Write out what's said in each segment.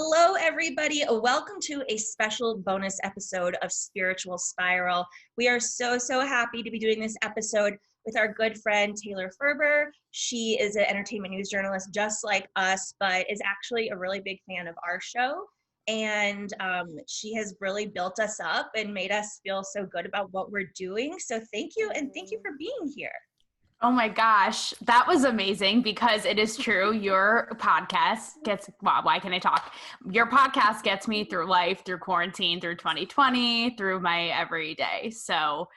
Hello, everybody. Welcome to a special bonus episode of Spiritual Spiral. We are so happy to be doing this episode with our good friend, Taylor Ferber. She is an entertainment news journalist just like us, but is actually a really big fan of our show. And she has really built us up and made us feel so good about what we're doing. So thank you, and thank you for being here. Oh my gosh, that was amazing because it is true. Your podcast gets, well, why can I talk? Your podcast gets me through life, through quarantine, through 2020, through my everyday. So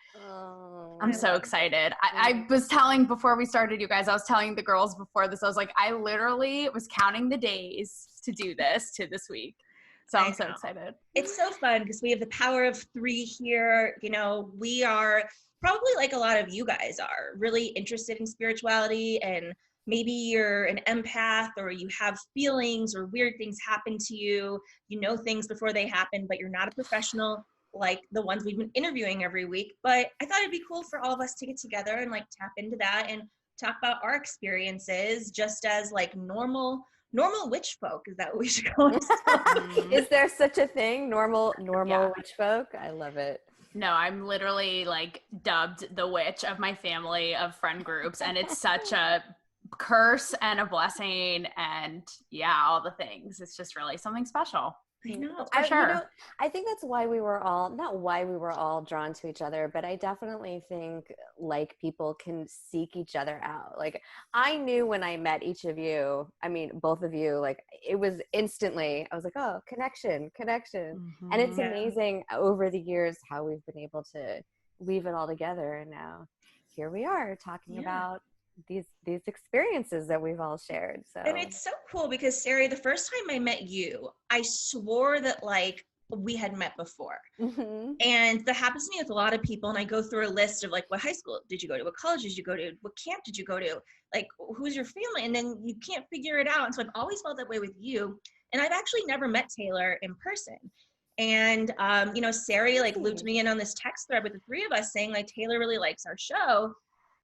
I'm so excited. I was telling before we started, you guys, I was telling the girls before this, I was like, I literally was counting the days to do this to this week. So I'm so excited. It's so fun because we have the power of three here. You know, we are probably like a lot of you guys are really interested in spirituality, and maybe you're an empath or you have feelings or weird things happen to you. You know things before they happen, but you're not a professional like the ones we've been interviewing every week. But I thought it'd be cool for all of us to get together and like tap into that and talk about our experiences just as like normal witch folk. Is that what we should call it? Is there such a thing? Normal witch folk? I love it. No, I'm literally like dubbed the witch of my family, of friend groups, and it's such a curse and a blessing, and yeah, all the things. It's just really something special. I know. For sure. I think that's why we were all, not why we were all drawn to each other, but I definitely think like people can seek each other out. Like I knew when I met each of you, I mean, both of you, like it was instantly, I was like, oh, connection. Mm-hmm. And it's amazing over the years how we've been able to weave it all together. And now here we are talking about these experiences that we've all shared. So, and it's so cool because Sari, the first time I met you, I swore that like we had met before. Mm-hmm. And that happens to me with a lot of people. And I go through a list of like, what high school did you go to? What college did you go to? What camp did you go to? Like, who's your family? And then you can't figure it out. And so I've always felt that way with you. And I've actually never met Taylor in person. And, you know, Sari like looped me in on this text thread with the three of us saying like, Taylor really likes our show.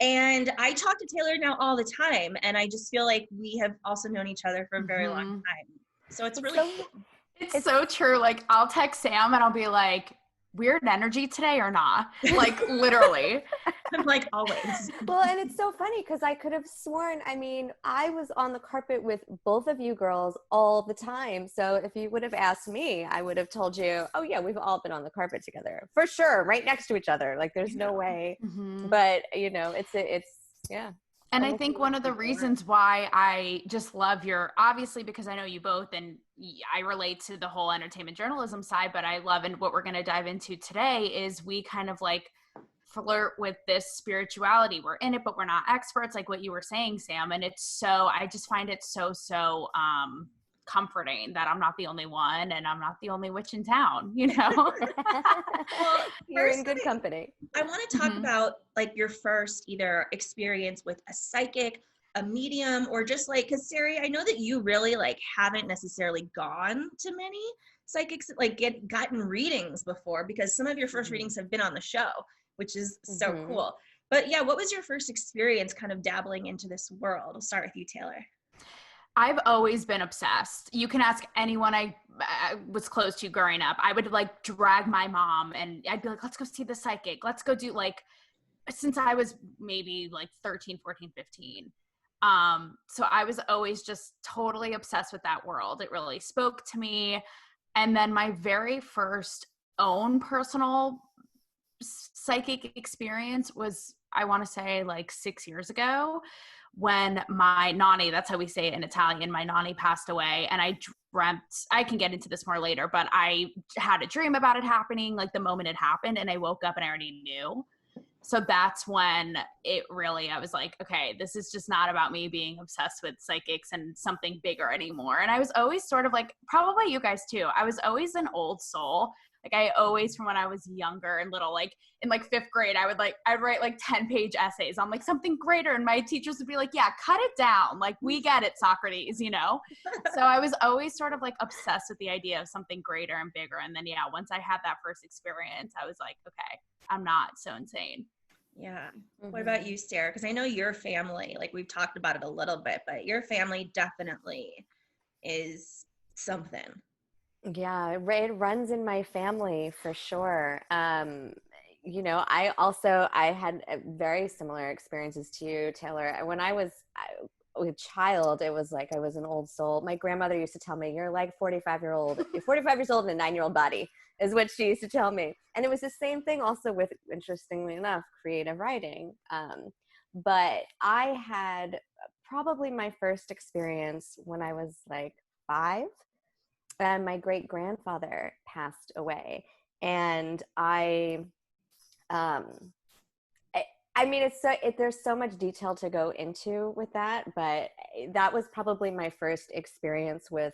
And I talk to Taylor now all the time, and I just feel like we have also known each other for a very long time. So it's really cool. It's so true. Like I'll text Sam and I'll be like, weird energy today or not? Like literally. I'm like always. Well, and it's so funny because I could have sworn, I mean, I was on the carpet with both of you girls all the time. So if you would have asked me, I would have told you, oh yeah, we've all been on the carpet together for sure, right next to each other. Like there's no way. Mm-hmm. But you know, it's yeah. And I think one of the reasons why I just love your, obviously because I know you both and I relate to the whole entertainment journalism side, but I love, and what we're going to dive into today is we kind of like flirt with this spirituality. We're in it, but we're not experts, like what you were saying, Sam. And it's so, I just find it so comforting that I'm not the only one and I'm not the only witch in town, you know? Well, you're in good company. I want to talk about like your first either experience with a psychic, a medium, or just like, because Sari, I know that you really like haven't necessarily gone to many psychics, like gotten readings before, because some of your first readings have been on the show, which is so cool. But yeah, what was your first experience kind of dabbling into this world? I'll start with you, Taylor. I've always been obsessed. You can ask anyone I was close to growing up. I would like drag my mom and I'd be like, let's go see the psychic. Let's go do like, since I was maybe like 13, 14, 15. So I was always just totally obsessed with that world. It really spoke to me. And then my very first own personal psychic experience was, I want to say like 6 years ago, when my nanny, that's how we say it in Italian, my nanny passed away, and I dreamt, I can get into this more later, but I had a dream about it happening like the moment it happened, and I woke up and I already knew. So that's when it really, I was like, okay, this is just not about me being obsessed with psychics and something bigger anymore. And I was always sort of like, probably you guys too, I was always an old soul. Like I always, from when I was younger and little, like in like 5th grade, I'd write like 10-page essays on like something greater. And my teachers would be like, yeah, cut it down. Like we get it, Socrates, you know? So I was always sort of like obsessed with the idea of something greater and bigger. And then, yeah, once I had that first experience, I was like, okay, I'm not so insane. Yeah. What about you, Sarah? Because I know your family, like we've talked about it a little bit, but your family definitely is something. Yeah, it runs in my family for sure. You know, I had very similar experiences to you, Taylor. When I was a child, it was like I was an old soul. My grandmother used to tell me, "You're like 45-year-old. You're 45 years old in a 9-year-old body," is what she used to tell me. And it was the same thing also with, interestingly enough, creative writing. But I had probably my first experience when I was like 5, and my great grandfather passed away, and um I, I mean, there's so much detail to go into with that, but that was probably my first experience with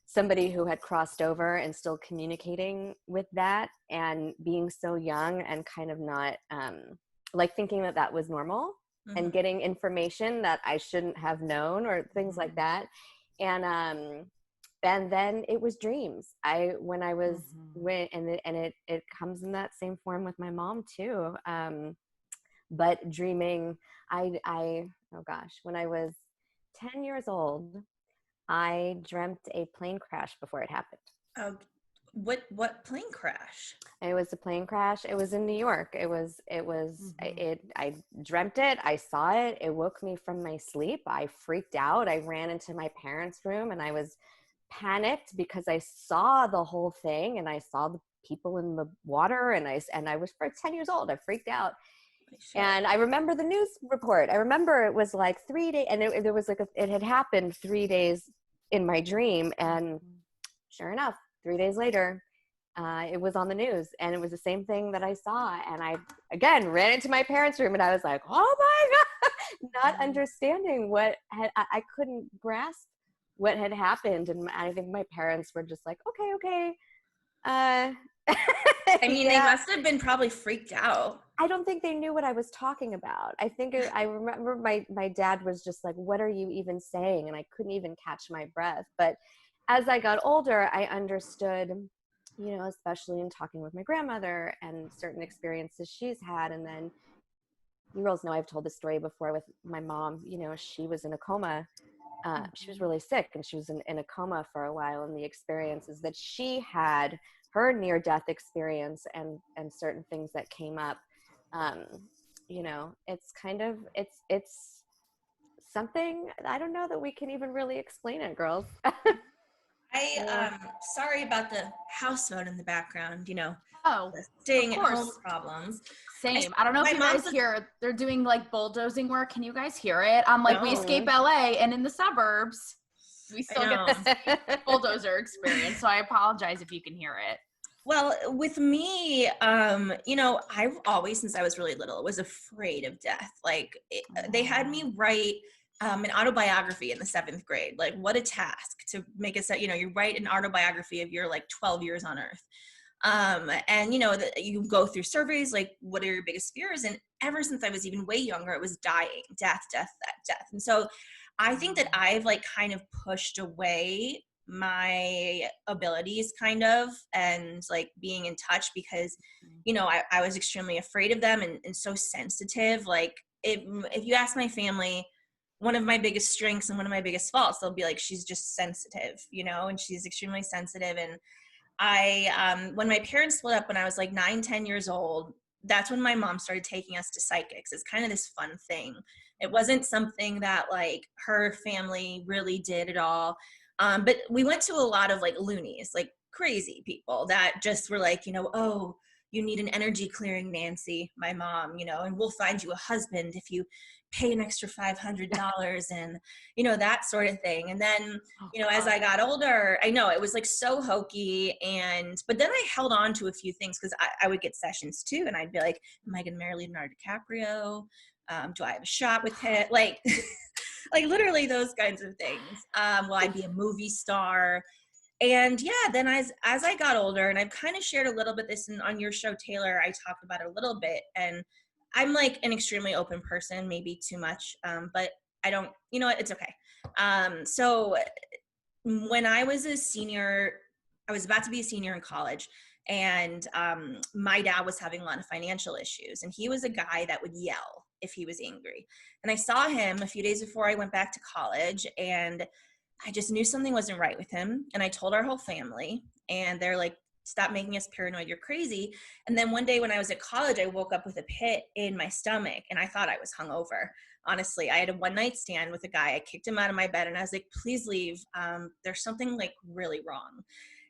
somebody who had crossed over and still communicating with that, and being so young and kind of not like thinking that that was normal, and getting information that I shouldn't have known or things like that. And then it was dreams. When I was when it comes in that same form with my mom too. But dreaming, oh gosh, when I was 10 years old, I dreamt a plane crash before it happened. What plane crash? It was a plane crash. It was in New York. I dreamt it. I saw it. It woke me from my sleep. I freaked out. I ran into my parents' room, and I was panicked because I saw the whole thing, and I saw the people in the water, and I was for 10 years old. I freaked out. And I remember the news report. I remember it was like 3 days, and there was like it had happened 3 days in my dream, and sure enough, 3 days later, it was on the news, and it was the same thing that I saw. And I again ran into my parents' room, and I was like, "Oh my god!" Not understanding what I couldn't grasp what had happened, and I think my parents were just like, "Okay." I mean, they must have been probably freaked out. I don't think they knew what I was talking about. I remember my dad was just like, "What are you even saying?" And I couldn't even catch my breath. But as I got older, I understood, you know, especially in talking with my grandmother and certain experiences she's had. And then you girls know I've told this story before with my mom. You know, she was in a coma. She was really sick, and she was in a coma for a while. And the experiences that she had, her near-death experience, and certain things that came up, you know, it's kind of it's something, I don't know that we can even really explain it, girls. Sorry about the house phone in the background, you know. Oh, Staying of at home course. problems. Same. I don't know if you guys hear, they're doing like bulldozing work. Can you guys hear it? Like We Escape LA, and in the suburbs, we still get the bulldozer experience. So I apologize if you can hear it. Well, with me, you know, I've always, since I was really little, was afraid of death. Like they had me write an autobiography in the 7th grade. Like, what a task to make you know, you write an autobiography of your like 12 years on Earth. And you know, that you go through surveys, like, what are your biggest fears? And ever since I was even way younger, it was dying, death. And so I think that I've like kind of pushed away my abilities kind of, and like being in touch, because, you know, I was extremely afraid of them, and so sensitive. Like if you ask my family, one of my biggest strengths and one of my biggest faults, they'll be like, she's just sensitive, you know, and she's extremely sensitive. And when my parents split up when I was like 9-10 years old, that's when my mom started taking us to psychics. It's kind of this fun thing. It wasn't something that like her family really did at all. But we went to a lot of like loonies, like crazy people that just were like, you know, "Oh, you need an energy clearing, Nancy," my mom, you know, "and we'll find you a husband if you pay an extra $500 and, you know, that sort of thing." And then, you know, as I got older, I know it was like so hokey. But then I held on to a few things, because I would get sessions too. And I'd be like, am I going to marry Leonardo DiCaprio? Do I have a shot with him? Like, like literally those kinds of things. Will I be a movie star? And yeah, then as I got older, and I've kind of shared a little bit this on your show, Taylor, I talked about it a little bit. And I'm like an extremely open person, maybe too much, but I don't, you know what, it's okay. So when I was a senior, I was about to be a senior in college, and my dad was having a lot of financial issues, and he was a guy that would yell if he was angry. And I saw him a few days before I went back to college, and I just knew something wasn't right with him. And I told our whole family, and they're like, stop making us paranoid, you're crazy. And then one day when I was at college, I woke up with a pit in my stomach and I thought I was hungover. Honestly, I had a one night stand with a guy. I kicked him out of my bed and I was like, please leave. There's something like really wrong.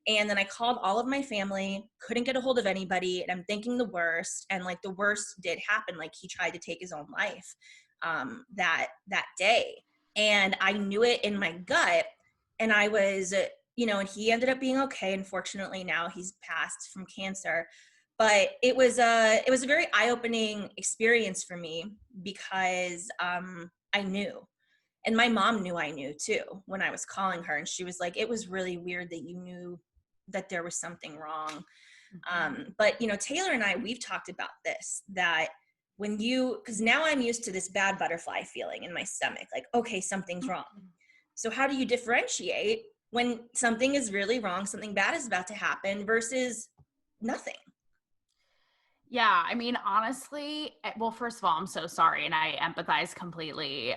And then I called all of my family, couldn't get a hold of anybody. And I'm thinking the worst. And like the worst did happen. Like he tried to take his own life that day. And I knew it in my gut. And I was, and he ended up being okay. Unfortunately, now he's passed from cancer. But it was a very eye-opening experience for me because I knew. And my mom knew I knew too when I was calling her. And she was like, it was really weird that you knew that there was something wrong. But, Taylor and I, we've talked about this, that because now I'm used to this bad butterfly feeling in my stomach, like, okay, something's wrong. So how do you differentiate when something is really wrong, something bad is about to happen versus nothing? Yeah, I mean, honestly, well, first of all, I'm so sorry, and I empathize completely.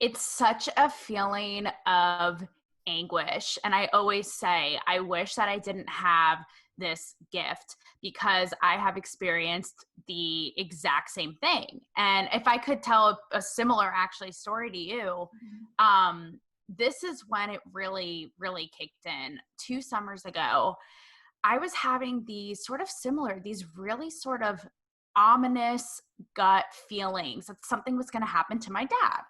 It's such a feeling of anguish, and I always say, I wish that I didn't have this gift because I have experienced the exact same thing. And if I could tell a similar, actually, story to you, this is when it really, really kicked in. 2 summers ago, I was having these really sort of ominous gut feelings that something was going to happen to my dad.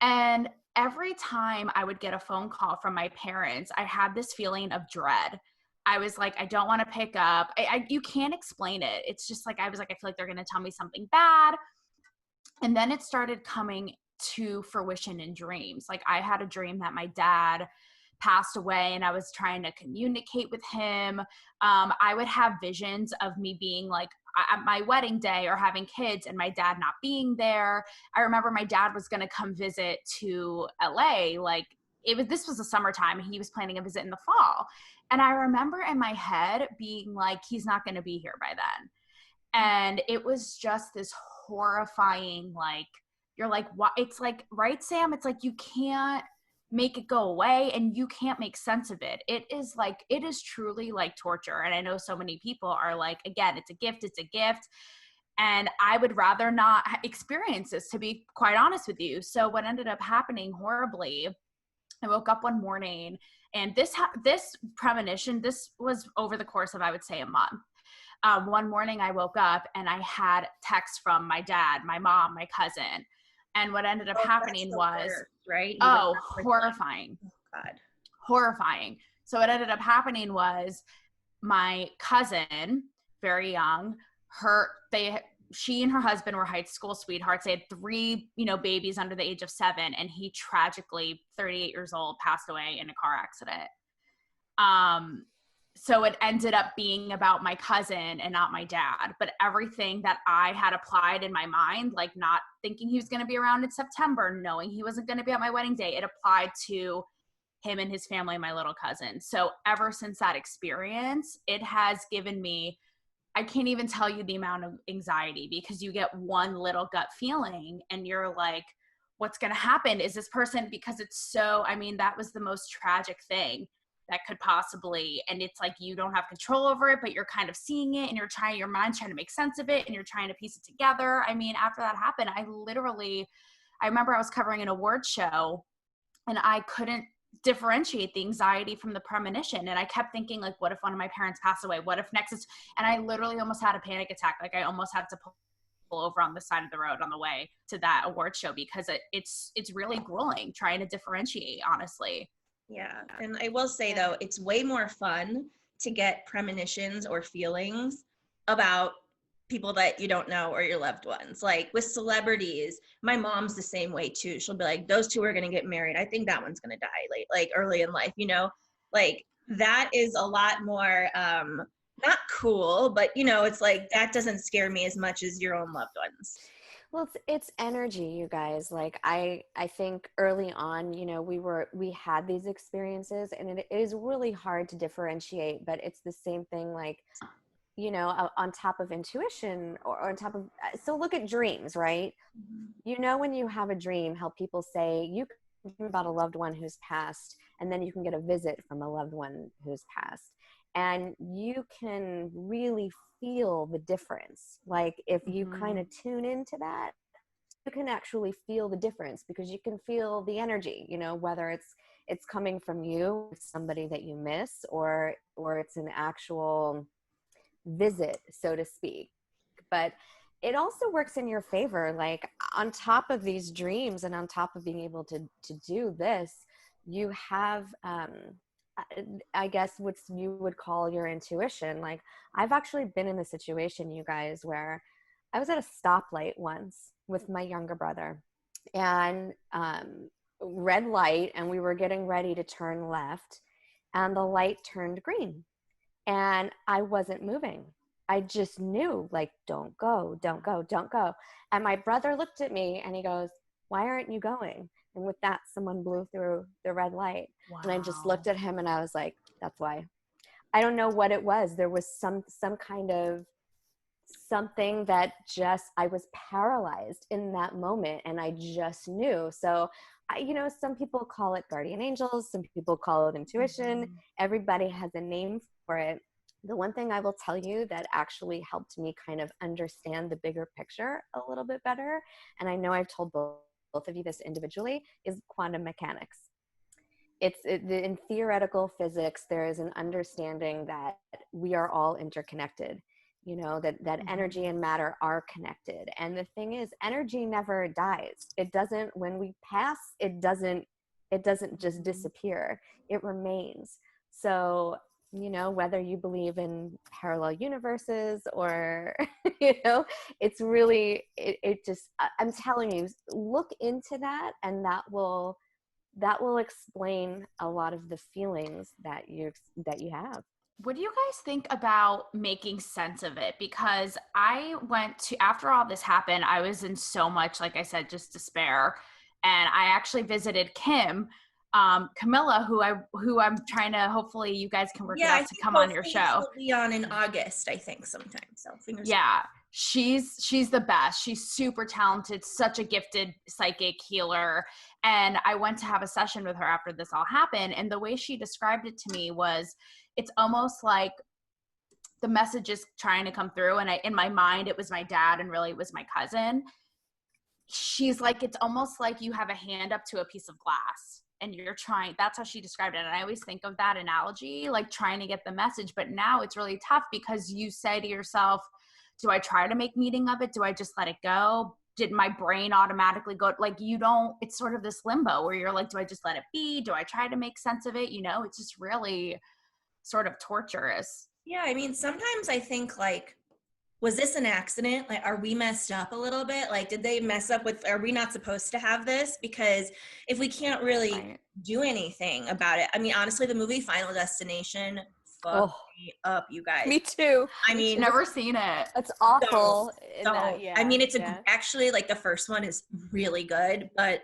And every time I would get a phone call from my parents, I had this feeling of dread. I was like, I don't want to pick up. You can't explain it. It's just like, I was like, I feel like they're going to tell me something bad. And then it started coming to fruition in dreams. Like I had a dream that my dad passed away and I was trying to communicate with him. I would have visions of me being like at my wedding day or having kids and my dad not being there. I remember my dad was going to come visit to LA. Like this was the summertime and he was planning a visit in the fall. And I remember in my head being like, he's not going to be here by then. And it was just this horrifying, like, you're like, what? It's like, right, Sam? It's like, you can't make it go away and you can't make sense of it. It is truly like torture. And I know so many people are like, again, it's a gift. And I would rather not experience this, to be quite honest with you. So what ended up happening horribly, I woke up one morning and this premonition, this was over the course of, I would say, a month. One morning I woke up and I had texts from my dad, my mom, my cousin. And what ended up happening was, worst, right? Horrifying. Oh, God. Horrifying. So what ended up happening was my cousin, very young, she and her husband were high school sweethearts. They had 3, babies under the age of 7. And he tragically, 38 years old, passed away in a car accident. So it ended up being about my cousin and not my dad. But everything that I had applied in my mind, like not thinking he was going to be around in September, knowing he wasn't going to be at my wedding day, it applied to him and his family, my little cousin. So ever since that experience, it has given me, I can't even tell you the amount of anxiety, because you get one little gut feeling and you're like, what's going to happen? Is this person, because it's so, that was the most tragic thing that could possibly, and it's like you don't have control over it, but you're kind of seeing it and your mind's trying to make sense of it and you're trying to piece it together. After that happened, I remember I was covering an award show and I couldn't differentiate the anxiety from the premonition. And I kept thinking, like, what if one of my parents passed away? What if next is, and I literally almost had a panic attack. Like I almost had to pull over on the side of the road on the way to that award show, because it's really grueling trying to differentiate, honestly. Yeah. And I will say though, it's way more fun to get premonitions or feelings about people that you don't know or your loved ones. Like with celebrities, my mom's the same way too. She'll be like, those two are going to get married. I think that one's going to die like early in life, like that is a lot more, not cool, but it's like, that doesn't scare me as much as your own loved ones. Well, it's energy, you guys. Like I think early on, we had these experiences and it is really hard to differentiate, but it's the same thing, like, on top of intuition or on top of, so look at dreams, right? Mm-hmm. When you have a dream, how people say you dream about a loved one who's passed, and then you can get a visit from a loved one who's passed. And you can really feel the difference. Like if you kind of tune into that, you can actually feel the difference, because you can feel the energy, you know, whether it's coming from you, somebody that you miss, or it's an actual visit, so to speak. But it also works in your favor. Like on top of these dreams and on top of being able to do this, you have I guess what you would call your intuition. Like I've actually been in a situation, you guys, where I was at a stoplight once with my younger brother, and red light, and we were getting ready to turn left, and the light turned green, and I wasn't moving. I just knew, like, don't go, don't go, don't go. And my brother looked at me and he goes, why aren't you going? And with that, someone blew through the red light. Wow. And I just looked at him and I was like, that's why. I don't know what it was. There was some kind of something that just, I was paralyzed in that moment, and I just knew. So you know, some people call it guardian angels, some people call it intuition. Everybody has a name for it. The one thing I will tell you that actually helped me kind of understand the bigger picture a little bit better, and I know I've told both of you this individually, is quantum mechanics. In theoretical physics, there is an understanding that we are all interconnected. You know, that energy and matter are connected. And the thing is, energy never dies. It doesn't, when we pass, it doesn't just disappear. It remains. So, you know, whether you believe in parallel universes or, you know, it's really, it just, I'm telling you, look into that, and that will explain a lot of the feelings that you have. What do you guys think about making sense of it? Because I went to, after all this happened, I was in so much, like I said, just despair. And I actually visited Camilla, who I'm trying to, hopefully you guys can work it out to come on your show. She'll be on in August, I think, sometime. So fingers crossed. She's the best. She's super talented, such a gifted psychic healer. And I went to have a session with her after this all happened. And the way she described it to me was, it's almost like the message is trying to come through. And in my mind, it was my dad, and really it was my cousin. She's like, it's almost like you have a hand up to a piece of glass and you're trying, that's how she described it. And I always think of that analogy, like trying to get the message. But now it's really tough, because you say to yourself, do I try to make meaning of it? Do I just let it go? Did my brain automatically go? Like, you don't, it's sort of this limbo where you're like, do I just let it be? Do I try to make sense of it? You know, it's just really sort of torturous. Yeah, I mean, sometimes I think, like, was this an accident? Like, are we messed up a little bit? Like, did they mess up with, are we not supposed to have this? Because if we can't really do anything about it, I mean, honestly, the movie Final Destination fucked me up, you guys. Me too. I mean, never seen it. It's awful. I mean, it's actually, like, the first one is really good, but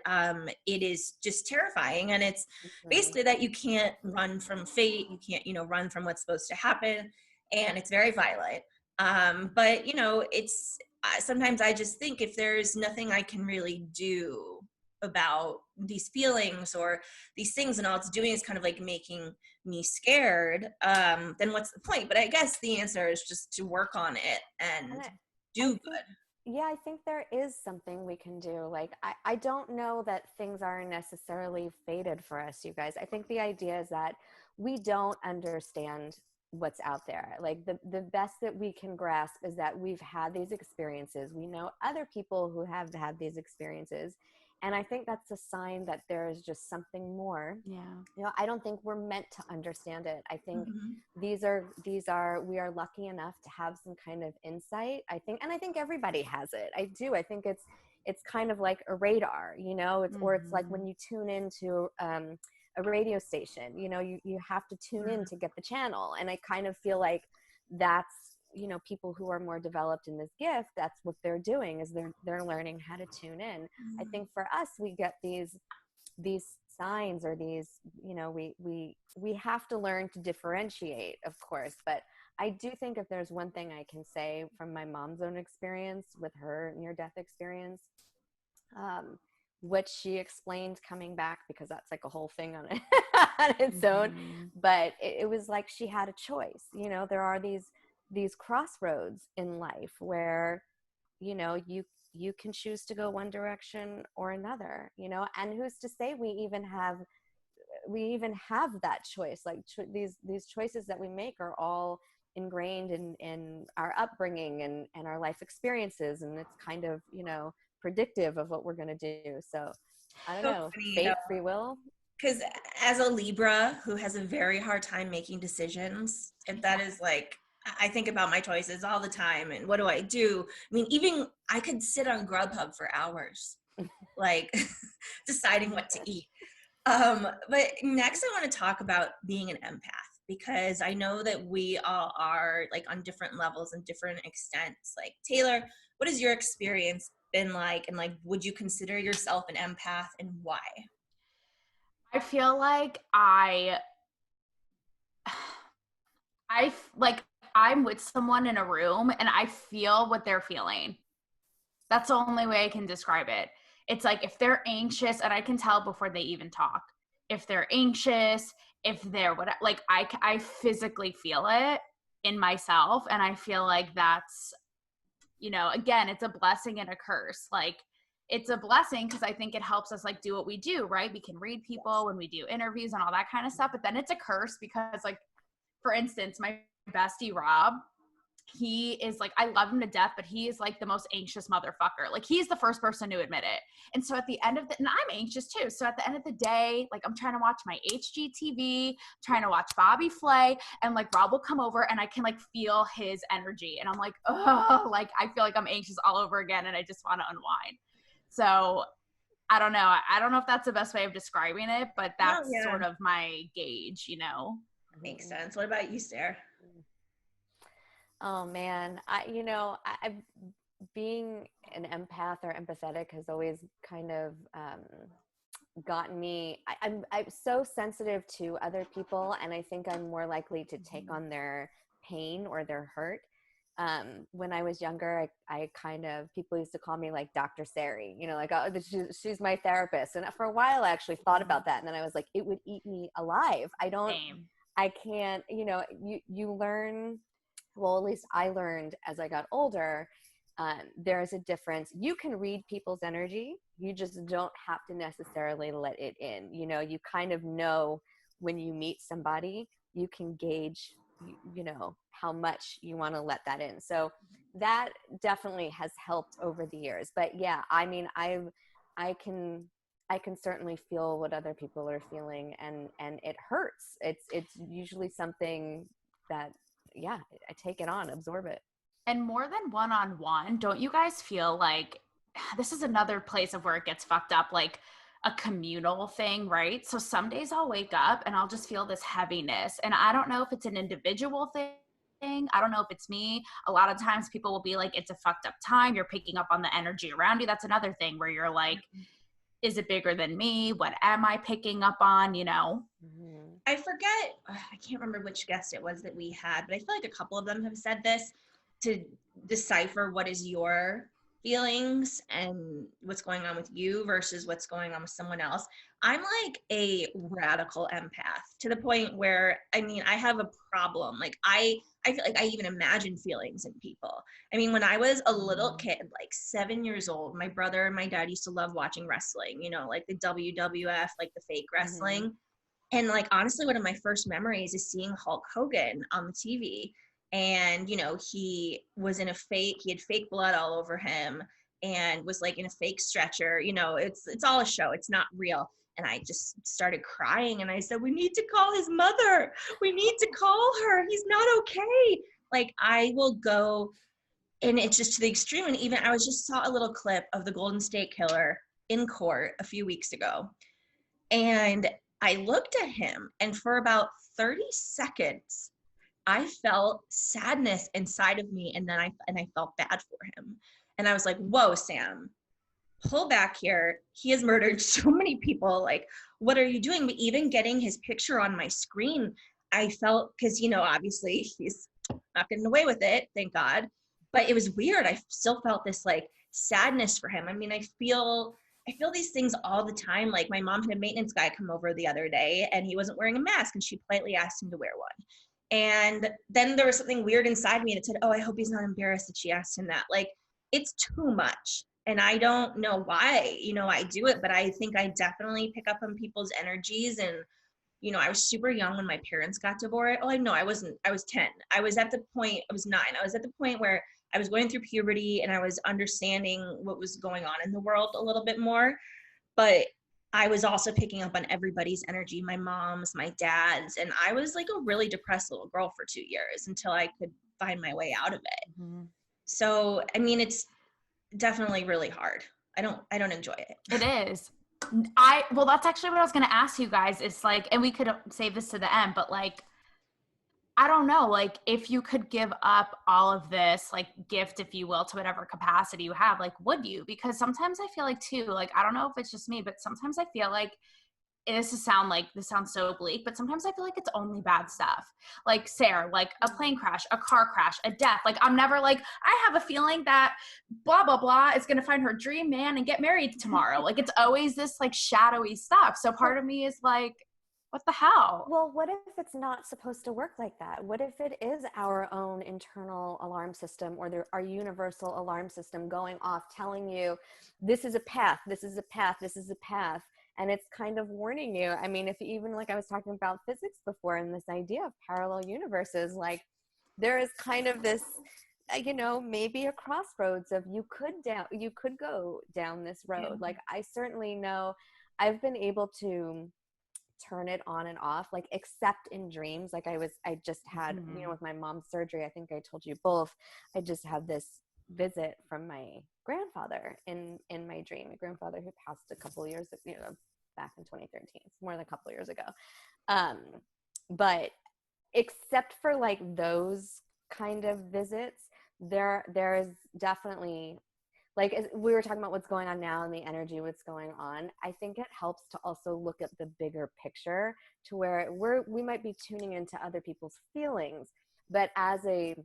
it is just terrifying. And it's basically that you can't run from fate. You can't, you know, run from what's supposed to happen. And it's very violent. But, you know, it's sometimes I just think, if there's nothing I can really do about these feelings or these things, and all it's doing is kind of like making me scared, then what's the point? But I guess the answer is just to work on it and do good. Yeah, I think there is something we can do. Like, I don't know that things are necessarily fated for us, you guys. I think the idea is that we don't understand what's out there. Like, the best that we can grasp is that we've had these experiences. We know other people who have had these experiences. And I think that's a sign that there is just something more. Yeah. You know, I don't think we're meant to understand it. I think we are lucky enough to have some kind of insight, I think. And I think everybody has it. I do. I think it's kind of like a radar, you know, or it's like when you tune into, a radio station, you know, you have to tune in to get the channel. And I kind of feel like that's, you know, people who are more developed in this gift, that's what they're doing, is they're learning how to tune in. I think for us, we get these signs, or these, you know, we have to learn to differentiate, of course. But I do think, if there's one thing I can say from my mom's own experience with her near-death experience, what she explained coming back, because that's like a whole thing on, on its own. But it was like she had a choice. You know, there are these crossroads in life where, you know, you can choose to go one direction or another, you know, and who's to say we even have that choice? Like these choices that we make are all ingrained in our upbringing and our life experiences, and it's kind of, you know, predictive of what we're going to do. So I don't know, fate, free will. Because as a Libra who has a very hard time making decisions, if that is like, I think about my choices all the time and what do I do? I mean, even I could sit on Grubhub for hours, like deciding what to eat. But next I want to talk about being an empath, because I know that we all are like on different levels and different extents. Like Taylor, what has your experience been like? And like, would you consider yourself an empath, and why? I feel like like I'm with someone in a room and I feel what they're feeling. That's the only way I can describe it. It's like if they're anxious, and I can tell before they even talk, if they're anxious, if they're what, like I physically feel it in myself. And I feel like that's, you know, again, it's a blessing and a curse. Like it's a blessing because I think it helps us like do what we do, right? We can read people when we do interviews and all that kind of stuff. But then it's a curse because, like, for instance, my bestie Rob, he is like, I love him to death, but he is like the most anxious motherfucker. Like he's the first person to admit it. And so at the end of and I'm anxious too. So at the end of the day, like I'm trying to watch my HGTV, trying to watch Bobby Flay, and like Rob will come over and I can like feel his energy. And I'm like, oh, like I feel like I'm anxious all over again and I just want to unwind. So I don't know. I don't know if that's the best way of describing it, but that's sort of my gauge, you know? Makes sense. What about you, Sarah? Oh man, I being an empath or empathetic has always kind of gotten me. I'm so sensitive to other people, and I think I'm more likely to take on their pain or their hurt. When I was younger, I kind of, people used to call me like Dr. Sari, you know, like, oh, she's my therapist. And for a while I actually thought about that. And then I was like, it would eat me alive. I can't, you know, you learn, well, at least I learned as I got older, there's a difference. You can read people's energy. You just don't have to necessarily let it in. You know, you kind of know when you meet somebody, you can gauge, you know, how much you want to let that in. So that definitely has helped over the years. But yeah, I mean, I can certainly feel what other people are feeling, and it hurts. It's usually something that, yeah, I take it on, absorb it. And more than one-on-one, don't you guys feel like this is another place of where it gets fucked up, like a communal thing, right? So some days I'll wake up and I'll just feel this heaviness. And I don't know if it's an individual thing. I don't know if it's me. A lot of times people will be like, it's a fucked up time. You're picking up on the energy around you. That's another thing where you're like, is it bigger than me? What am I picking up on, you know? I forget, I can't remember which guest it was that we had, but I feel like a couple of them have said this, to decipher what is your feelings and what's going on with you versus what's going on with someone else. I'm like a radical empath to the point where, I mean, I have a problem. Like I feel like I even imagine feelings in people. I mean, when I was a little kid, like 7 years old, my brother and my dad used to love watching wrestling, you know, like the WWF, like the fake wrestling. And like, honestly, one of my first memories is seeing Hulk Hogan on the TV. And, you know, he had fake blood all over him and was like in a fake stretcher. You know, it's all a show. It's not real. And I just started crying and I said, we need to call his mother. We need to call her. He's not okay. Like I will go, and it's just to the extreme. And even I just saw a little clip of the Golden State Killer in court a few weeks ago. And I looked at him, and for about 30 seconds, I felt sadness inside of me, and then I felt bad for him. And I was like, whoa, Sam, pull back here. He has murdered so many people. Like, what are you doing? But even getting his picture on my screen, I felt, because, you know, obviously he's not getting away with it, thank God. But it was weird. I still felt this like sadness for him. I mean, I feel I feel these things all the time. Like my mom had a maintenance guy come over the other day and he wasn't wearing a mask and she politely asked him to wear one. And then there was something weird inside me that said, oh, I hope he's not embarrassed that she asked him that. Like, it's too much. And I don't know why, I do it, but I think I definitely pick up on people's energies. And, I was super young when my parents got divorced. Oh, no, I wasn't. I was 10. I was 9. I was at the point where I was going through puberty and I was understanding what was going on in the world a little bit more. But I was also picking up on everybody's energy, my mom's, my dad's, and I was like a really depressed little girl for 2 years until I could find my way out of it. Mm-hmm. So, I mean, it's definitely really hard. I don't enjoy it. It is. Well, that's actually what I was going to ask you guys. It's like, and we could save this to the end, but like, I don't know, like if you could give up all of this, like gift, if you will, to whatever capacity you have, like, would you? Because sometimes I feel like too, like, I don't know if it's just me, but sometimes I feel like this sounds so bleak, but sometimes I feel like it's only bad stuff. Like Sarah, like a plane crash, a car crash, a death. Like I'm never like, I have a feeling that blah, blah, blah is going to find her dream man and get married tomorrow. Like it's always this like shadowy stuff. So part of me is like, what the hell? Well, what if it's not supposed to work like that? What if it is our own internal alarm system or our universal alarm system going off telling you, this is a path, this is a path, this is a path. And it's kind of warning you. I mean, if even like I was talking about physics before and this idea of parallel universes, like there is kind of this, maybe a crossroads of you could go down this road. Yeah. Like I certainly know I've been able to turn it on and off, like except in dreams. Like I just had, with my mom's surgery, I think I told you both, I just had this visit from my grandfather in my dream, my grandfather who passed a couple of years, back in 2013. It's more than a couple of years ago. But except for like those kind of visits, there is definitely, like we were talking about what's going on now and the energy, what's going on. I think it helps to also look at the bigger picture to where we might be tuning into other people's feelings, but as a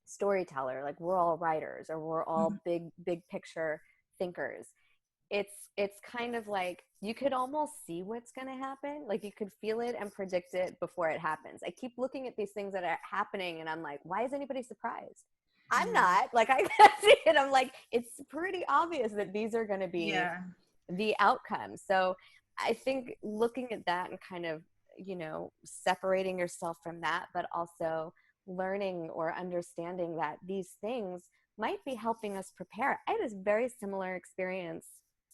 storyteller, like we're all writers or we're all big picture thinkers. It's kind of like you could almost see what's going to happen. Like you could feel it and predict it before it happens. I keep looking at these things that are happening and I'm like, why is anybody surprised? I'm not. Like I can see it. I'm like, it's pretty obvious that these are going to be the outcomes. So I think looking at that and kind of, separating yourself from that, but also learning or understanding that these things might be helping us prepare. I had a very similar experience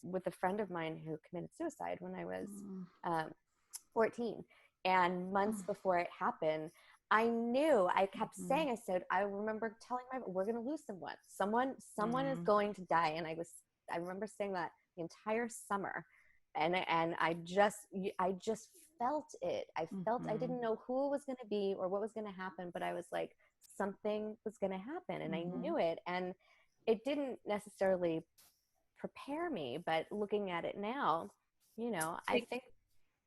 with a friend of mine who committed suicide when I was 14. And months before it happened, I knew, I kept saying, I remember telling we're going to lose someone. Someone is going to die. And I remember saying that the entire summer. And I just felt it. I felt, I didn't know who it was going to be or what was going to happen, but I was like, something was going to happen. And I knew it. And it didn't necessarily prepare me, but looking at it now, I think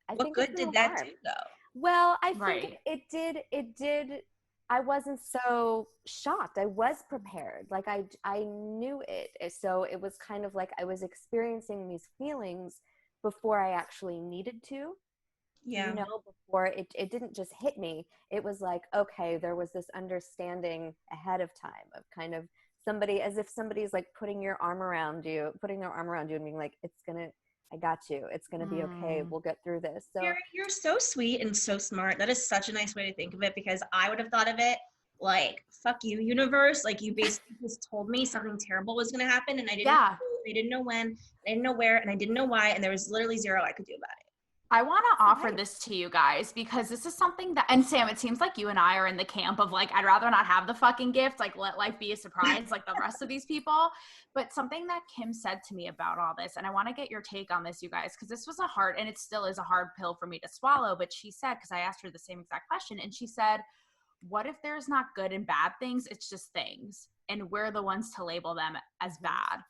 what good did that do though? Well, I think it did. I wasn't so shocked. I was prepared. Like I knew it. So it was kind of like I was experiencing these feelings before I actually needed to. Yeah. Before it didn't just hit me. It was like, okay, there was this understanding ahead of time of kind of somebody, as if somebody's like putting their arm around you and being like, I got you. It's going to be okay. We'll get through this. So you're so sweet and so smart. That is such a nice way to think of it, because I would have thought of it like, fuck you, universe. Like you basically just told me something terrible was going to happen and I didn't know when, I didn't know where, and I didn't know why. And there was literally zero I could do about it. I want to offer this to you guys because this is something that, and Sam, it seems like you and I are in the camp of like, I'd rather not have the fucking gift, like let life be a surprise like the rest of these people. But something that Kim said to me about all this, and I want to get your take on this, you guys, because this was a hard, and it still is a hard pill for me to swallow, but she said, because I asked her the same exact question, and she said, what if there's not good and bad things? It's just things, and we're the ones to label them as bad.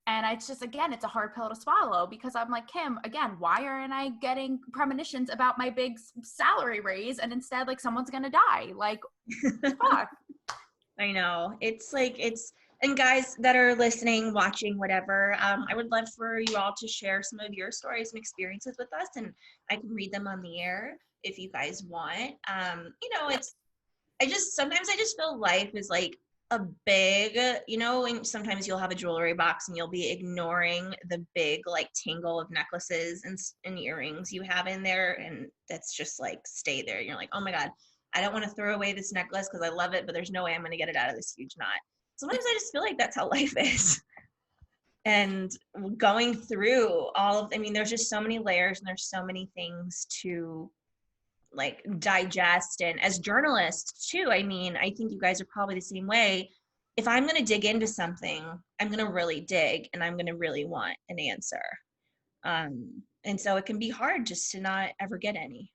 And it's just, again, it's a hard pill to swallow because I'm like, Kim, again, why aren't I getting premonitions about my big salary raise? And instead, like, someone's going to die. Like, fuck. I know. It's like, And guys that are listening, watching, whatever, I would love for you all to share some of your stories and experiences with us, and I can read them on the air if you guys want. Sometimes I just feel life is like a big, and sometimes you'll have a jewelry box and you'll be ignoring the big like tangle of necklaces and earrings you have in there, and that's just like stay there. You're like, oh my God, I don't want to throw away this necklace because I love it, but there's no way I'm going to get it out of this huge knot. Sometimes I just feel like that's how life is. And going through there's just so many layers and there's so many things to like digest. And as journalists too, I think you guys are probably the same way. If I'm going to dig into something, I'm going to really dig and I'm going to really want an answer. And so it can be hard just to not ever get any.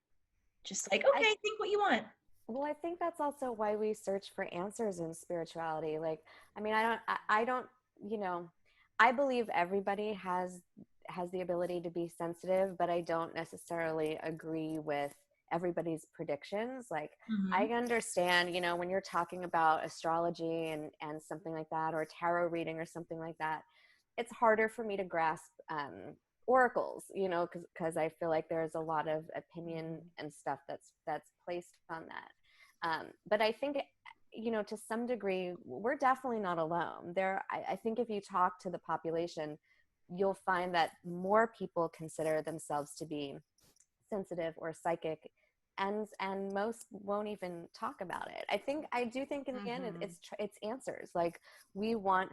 Just like, okay, think what you want. Well, I think that's also why we search for answers in spirituality. Like, I don't, I believe everybody has the ability to be sensitive, but I don't necessarily agree with everybody's predictions. Like, I understand, when you're talking about astrology and something like that, or tarot reading or something like that, it's harder for me to grasp oracles, because I feel like there's a lot of opinion and stuff that's placed on that. But I think, to some degree, we're definitely not alone. I think if you talk to the population, you'll find that more people consider themselves to be sensitive or psychic, and most won't even talk about it. I do think in the end, it's answers. Like, we want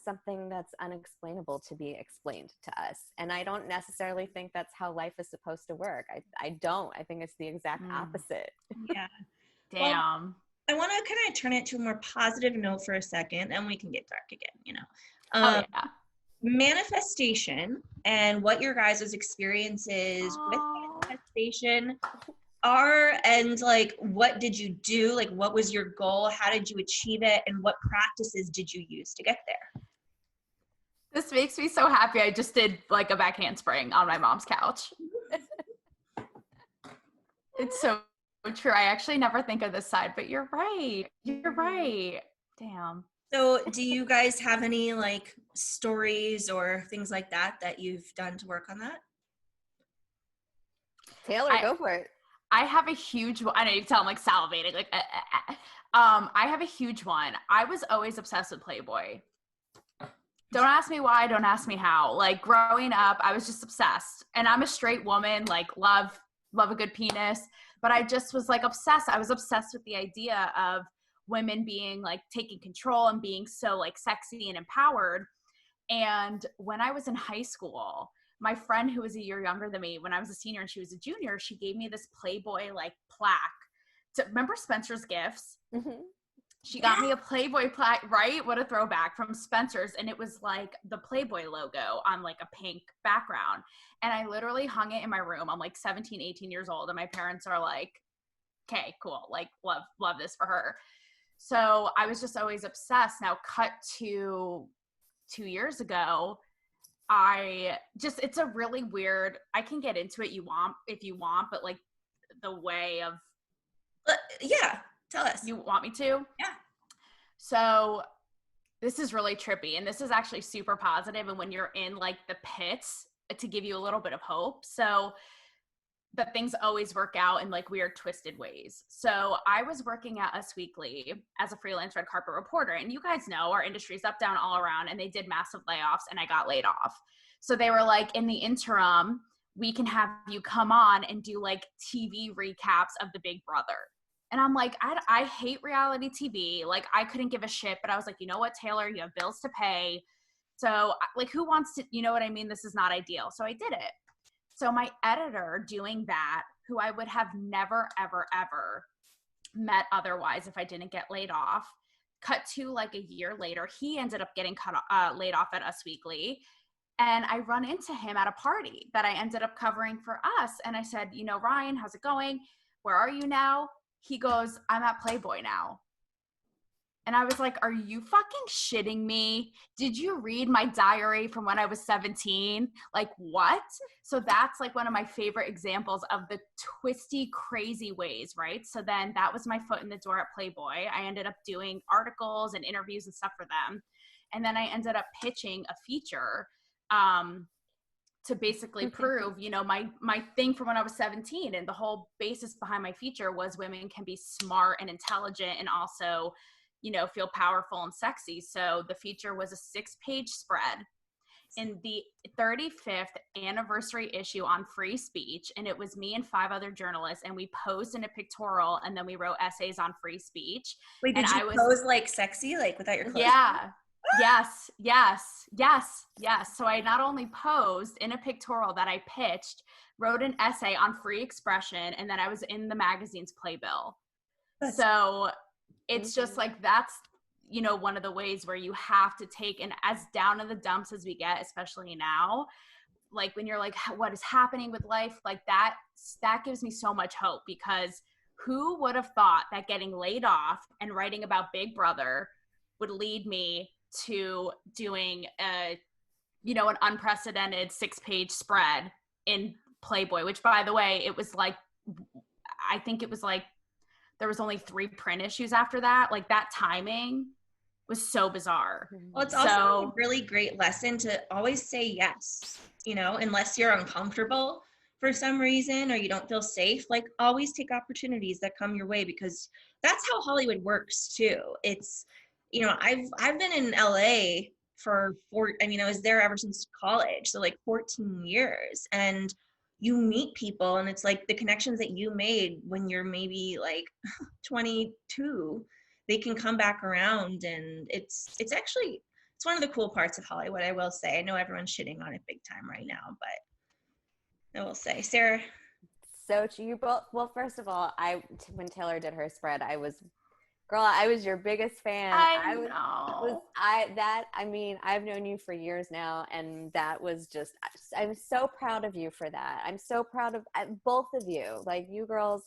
something that's unexplainable to be explained to us. And I don't necessarily think that's how life is supposed to work. I think it's the exact opposite. Yeah. Damn. Well, I want to kind of turn it to a more positive note for a second, and we can get dark again, Manifestation and what your guys' experiences with manifestation are, and like, what did you do? Like, what was your goal? How did you achieve it? And what practices did you use to get there? This makes me so happy. I just did like a back handspring on my mom's couch. It's so true. I actually never think of this side, but you're right. You're right. Damn. So do you guys have any like stories or things like that you've done to work on that? Taylor, go for it. I have a huge one. I know you can tell I'm like salivating. Like, I have a huge one. I was always obsessed with Playboy. Don't ask me why. Don't ask me how. Like, growing up, I was just obsessed. And I'm a straight woman, like love a good penis. But I just was like obsessed. I was obsessed with the idea of women being like taking control and being so like sexy and empowered. And when I was in high school, my friend who was a year younger than me, when I was a senior and she was a junior, she gave me this Playboy like plaque. Remember Spencer's Gifts? Mm-hmm. She got me a Playboy plaque, right? What a throwback, from Spencer's. And it was like the Playboy logo on like a pink background. And I literally hung it in my room. I'm like 17, 18 years old. And my parents are like, okay, cool. Like, love this for her. So I was just always obsessed. Now cut to 2 years ago, it's a really weird, I can get into it if you want, but like the way of. Yeah, tell us. You want me to? Yeah. So this is really trippy, and this is actually super positive, and when you're in like the pits, to give you a little bit of hope. So that things always work out in like weird twisted ways. So I was working at Us Weekly as a freelance red carpet reporter, and you guys know our industry's up, down, all around, and they did massive layoffs and I got laid off. So they were like, in the interim, we can have you come on and do like TV recaps of the Big Brother. And I'm like, I hate reality TV. Like, I couldn't give a shit, but I was like, you know what, Taylor, you have bills to pay. So like, who wants to, you know what I mean? This is not ideal. So I did it. So my editor doing that, who I would have never, ever, ever met otherwise if I didn't get laid off, cut to like a year later, he ended up getting laid off at Us Weekly. And I run into him at a party that I ended up covering for Us. And I said, Ryan, how's it going? Where are you now? He goes, I'm at Playboy now. And I was like, are you fucking shitting me? Did you read my diary from when I was 17? Like, what? So that's like one of my favorite examples of the twisty, crazy ways, right? So then that was my foot in the door at Playboy. I ended up doing articles and interviews and stuff for them. And then I ended up pitching a feature to basically prove, you know, my thing from when I was 17. And the whole basis behind my feature was women can be smart and intelligent and also, you know, feel powerful and sexy. So the feature was a 6-page spread in the 35th anniversary issue on free speech. And it was me and 5 other journalists. And we posed in a pictorial and then we wrote essays on free speech. Wait, did you pose like sexy, like without your clothes? Yeah. Yes. So I not only posed in a pictorial that I pitched, wrote an essay on free expression, and then I was in the magazine's playbill. So it's just like, that's, you know, one of the ways where you have to take, and as down in the dumps as we get, especially now, like when you're like, what is happening with life? Like that gives me so much hope, because who would have thought that getting laid off and writing about Big Brother would lead me to doing a, you know, an unprecedented 6-page spread in Playboy, which, by the way, it was like, I think it was like, there was only 3 print issues after that. Like, that timing was so bizarre. Well, it's also a really great lesson to always say yes, you know, unless you're uncomfortable for some reason or you don't feel safe. Like, always take opportunities that come your way, because that's how Hollywood works too. It's, you know, I've been in LA for I was there ever since college, so like 14 years, and you meet people, and it's like the connections that you made when you're maybe like 22, they can come back around, and it's actually, it's one of the cool parts of Hollywood, I will say. I know everyone's shitting on it big time right now, but I will say, Sarah. So you both, well, first of all, when Taylor did her spread, I was your biggest fan. I know. I've known you for years now, and that was just, I'm so proud of you for that. I'm so proud of both of you. Like, you girls,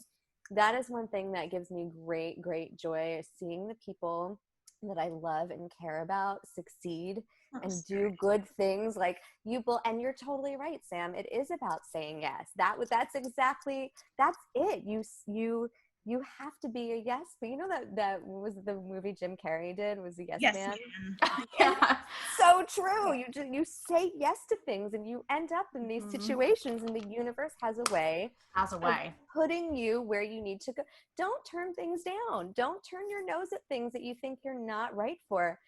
that is one thing that gives me great, great joy, seeing the people that I love and care about succeed and do good things. Like, you both, and you're totally right, Sam. It is about saying yes. That's it. You have to be a yes, but you know that was the movie Jim Carrey did, was the Yes Man. Yeah. So true. You say yes to things, and you end up in these situations, and the universe has a way of putting you where you need to go. Don't turn things down. Don't turn your nose at things that you think you're not right for,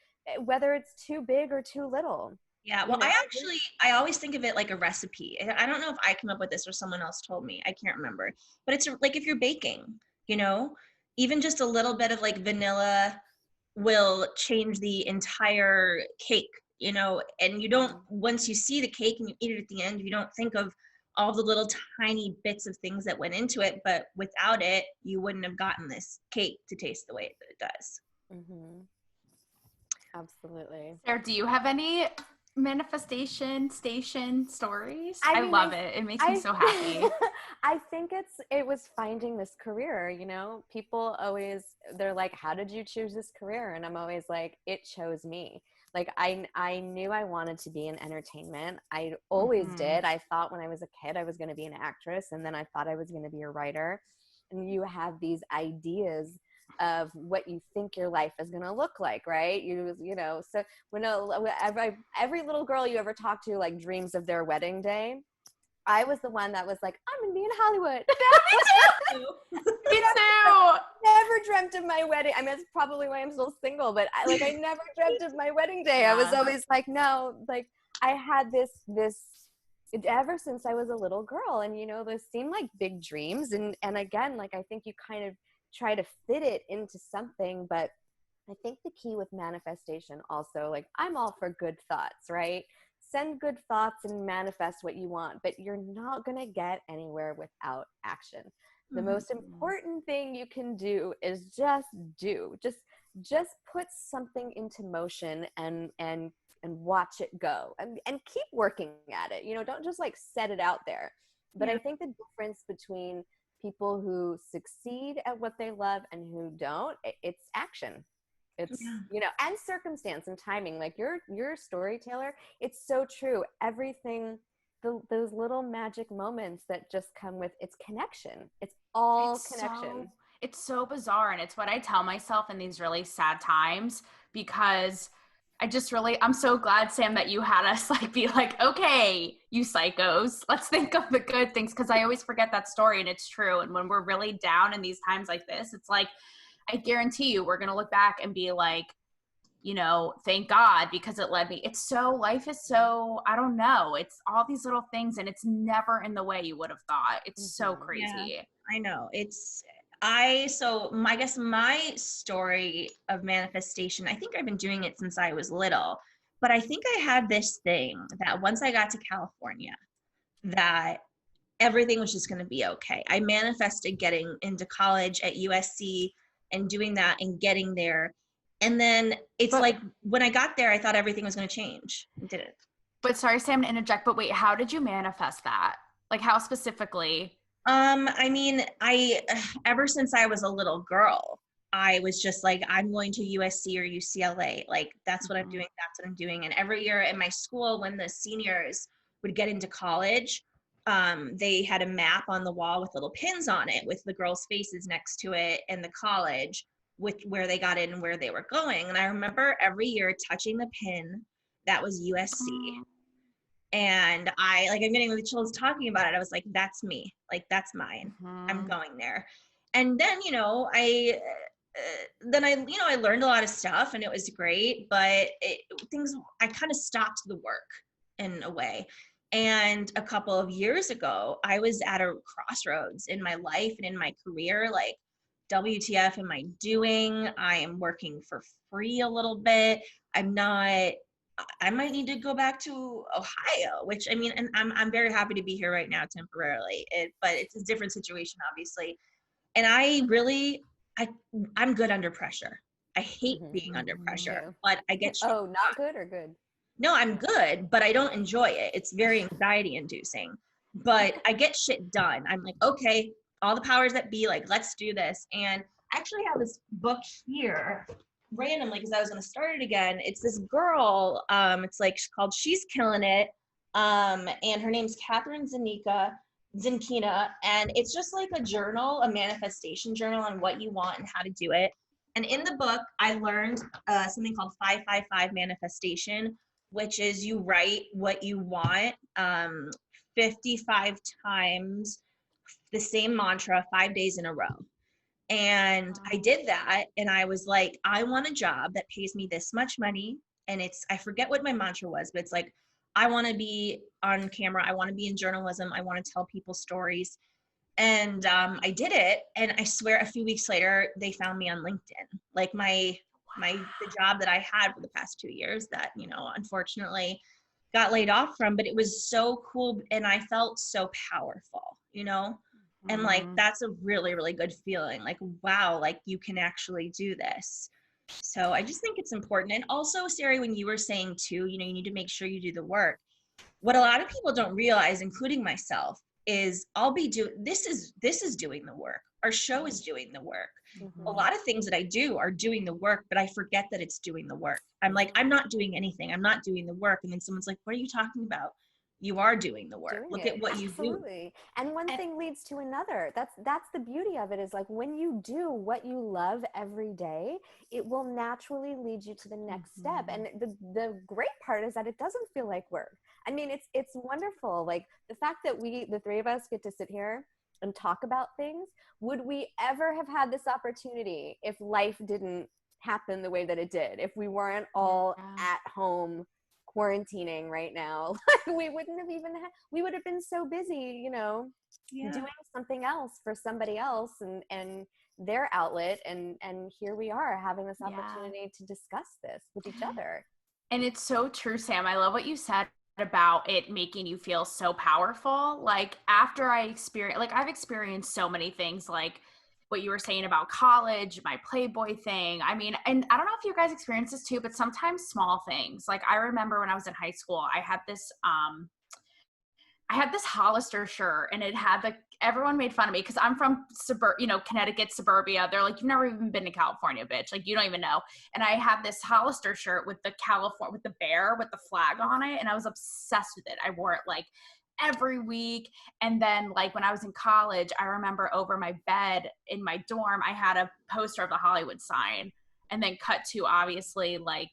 whether it's too big or too little. Yeah, well, I always think of it like a recipe. I don't know if I came up with this or someone else told me. I can't remember. But it's like if you're baking, you know, even just a little bit of like vanilla will change the entire cake, you know, and you don't, once you see the cake and you eat it at the end, you don't think of all the little tiny bits of things that went into it, but without it, you wouldn't have gotten this cake to taste the way that it does. Mm-hmm. Absolutely. Sarah, do you have any manifestation station stories? I love it. It makes me so happy. I think it was finding this career, you know. People always, they're like, how did you choose this career? And I'm always like, it chose me. Like, I knew I wanted to be in entertainment. I always did. I thought when I was a kid I was going to be an actress, and then I thought I was going to be a writer. And you have these ideas of what you think your life is going to look like, right? You know, so when every little girl you ever talk to, like, dreams of their wedding day. I was the one that was like, I'm going to be in Hollywood. Me too. Never dreamt of my wedding. I mean, that's probably why I'm still single, but I never dreamt of my wedding day. Yeah. I was always like, no, like, I had this ever since I was a little girl. And, you know, those seem like big dreams. And again, like, I think you kind of try to fit it into something, but I think the key with manifestation also, like, I'm all for good thoughts, right? Send good thoughts and manifest what you want, but you're not going to get anywhere without action. The most important thing you can do is just put something into motion and watch it go and keep working at it. You know, don't just like set it out there. But I think the difference between people who succeed at what they love and who don't, it's action. It's, Yeah. you know, and circumstance and timing. Like your story, Taylor, it's so true. Everything, those little magic moments that just come with, it's connection. It's all connection. It's so bizarre, and it's what I tell myself in these really sad times, because I'm so glad, Sam, that you had us like be like, okay, you psychos, let's think of the good things, because I always forget that story, and it's true. And when we're really down in these times like this, it's like, I guarantee you we're going to look back and be like, you know, thank God, because it led me. Life is so, I don't know. It's all these little things, and it's never in the way you would have thought. It's so crazy. Yeah, I know. I guess my story of manifestation, I think I've been doing it since I was little, but I think I had this thing that once I got to California, that everything was just going to be okay. I manifested getting into college at USC and doing that and getting there. And then like when I got there, I thought everything was going to change. It didn't. But sorry, Sam, to interject, but wait, how did you manifest that? Like, how specifically? I mean, ever since I was a little girl, I was just like, I'm going to USC or UCLA. Like, that's what I'm doing. That's what I'm doing. And every year in my school, when the seniors would get into college, they had a map on the wall with little pins on it with the girls' faces next to it and the college with where they got in and where they were going. And I remember every year touching the pin that was USC. And I'm getting really chills talking about it. I was like, that's me. Like, that's mine. I'm going there. And then, I learned a lot of stuff and it was great, but I kind of stopped the work in a way. And a couple of years ago, I was at a crossroads in my life and in my career. Like, WTF am I doing? I am working for free a little bit. I might need to go back to Ohio, which I mean, and I'm very happy to be here right now temporarily, but it's a different situation, obviously. And I'm good under pressure. I hate being under pressure, but I get shit not done. good or good? No, I'm good, but I don't enjoy it. It's very anxiety inducing, but I get shit done. I'm like, okay, all the powers that be, like, let's do this. And I actually have this book here randomly because I was going to start it again. It's this girl. It's like called She's Killing It. And her name's Catherine Zinkina. And it's just like a journal, a manifestation journal on what you want and how to do it. And in the book, I learned something called 555 manifestation, which is you write what you want 55 times, the same mantra 5 days in a row. And I did that, and I was like, I want a job that pays me this much money. And I forget what my mantra was, but it's like, I want to be on camera. I want to be in journalism. I want to tell people stories. And I did it. And I swear a few weeks later, they found me on LinkedIn. Like the job that I had for the past 2 years that, unfortunately got laid off from, but it was so cool. And I felt so powerful, and like, that's a really, really good feeling. Like, wow, like you can actually do this. So I just think it's important. And also, Sari, when you were saying too, you need to make sure you do the work. What a lot of people don't realize, including myself, is this is doing the work. Our show is doing the work. A lot of things that I do are doing the work, but I forget that it's doing the work. I'm like, I'm not doing anything. I'm not doing the work. And then someone's like, what are you talking about? You are doing the work. Look at what you do. Absolutely. And one thing leads to another. That's the beauty of it, is like when you do what you love every day, it will naturally lead you to the next step. And the great part is that it doesn't feel like work. I mean, it's wonderful. Like the fact that the three of us get to sit here and talk about things. Would we ever have had this opportunity if life didn't happen the way that it did? If we weren't all at home quarantining right now, we wouldn't have we would have been so busy, doing something else for somebody else and their outlet. And here we are having this opportunity to discuss this with each other. And it's so true, Sam. I love what you said about it making you feel so powerful. Like after I've experienced so many things, like what you were saying about college, my Playboy thing. I mean, and I don't know if you guys experience this too, but sometimes small things. Like I remember when I was in high school, I had this Hollister shirt, and it had everyone made fun of me because I'm from Connecticut suburbia. They're like, you've never even been to California, bitch. Like, you don't even know. And I had this Hollister shirt with the bear with the flag on it, and I was obsessed with it. I wore it like every week. And then like when I was in college, I remember over my bed in my dorm, I had a poster of the Hollywood sign, and then cut to obviously like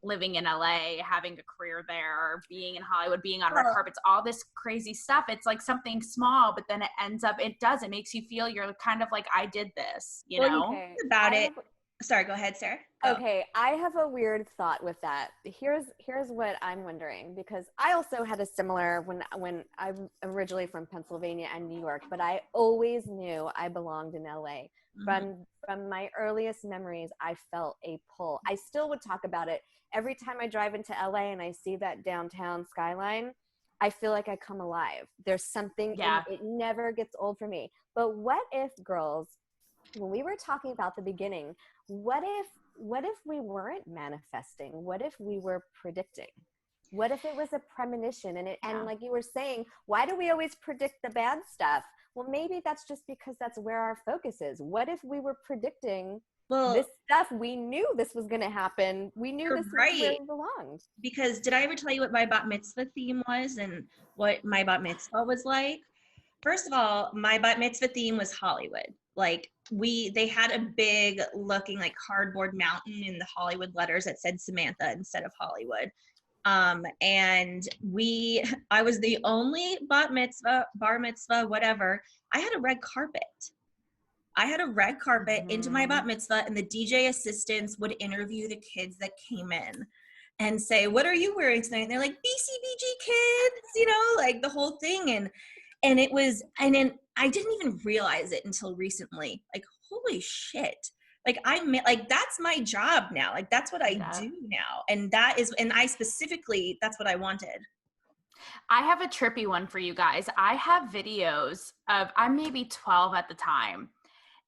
living in LA, having a career there, being in Hollywood, being on red carpets, all this crazy stuff. It's like something small, but then it makes you feel you're kind of like, I did this, you know? Okay. About it. Sorry, go ahead, Sarah. Go. Okay, I have a weird thought with that. Here's what I'm wondering, because I also had a similar when I'm originally from Pennsylvania and New York, but I always knew I belonged in LA. From my earliest memories, I felt a pull. I still would talk about it every time I drive into LA and I see that downtown skyline. I feel like I come alive. There's something, it never gets old for me. But what if, girls, when we were talking about the beginning, what if we weren't manifesting? What if we were predicting? What if it was a premonition? And like you were saying, why do we always predict the bad stuff? Well, maybe that's just because that's where our focus is. What if we were predicting this stuff? We knew this was going to happen. We knew this was where we belonged. Because did I ever tell you what my bat mitzvah theme was and what my bat mitzvah was like? First of all, my bat mitzvah theme was Hollywood. Like they had a big looking like cardboard mountain in the Hollywood letters that said Samantha instead of Hollywood. And I was the only bar mitzvah, whatever. I had a red carpet. Into my bat mitzvah, and the DJ assistants would interview the kids that came in and say, what are you wearing tonight? And they're like, BCBG kids, like the whole thing. And then I didn't even realize it until recently. Like, holy shit. Like that's my job now. Like that's what I do now. And I specifically, that's what I wanted. I have a trippy one for you guys. I have videos I'm maybe 12 at the time,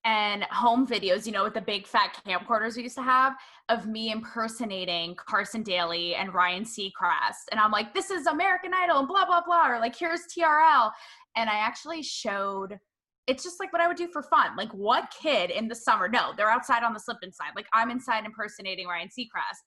and home videos, with the big fat camcorders we used to have, of me impersonating Carson Daly and Ryan Seacrest. And I'm like, this is American Idol and blah, blah, blah. Or like, here's TRL. And I actually showed, it's just like what I would do for fun. Like, what kid in the summer? No, they're outside on the slip inside. Like, I'm inside impersonating Ryan Seacrest.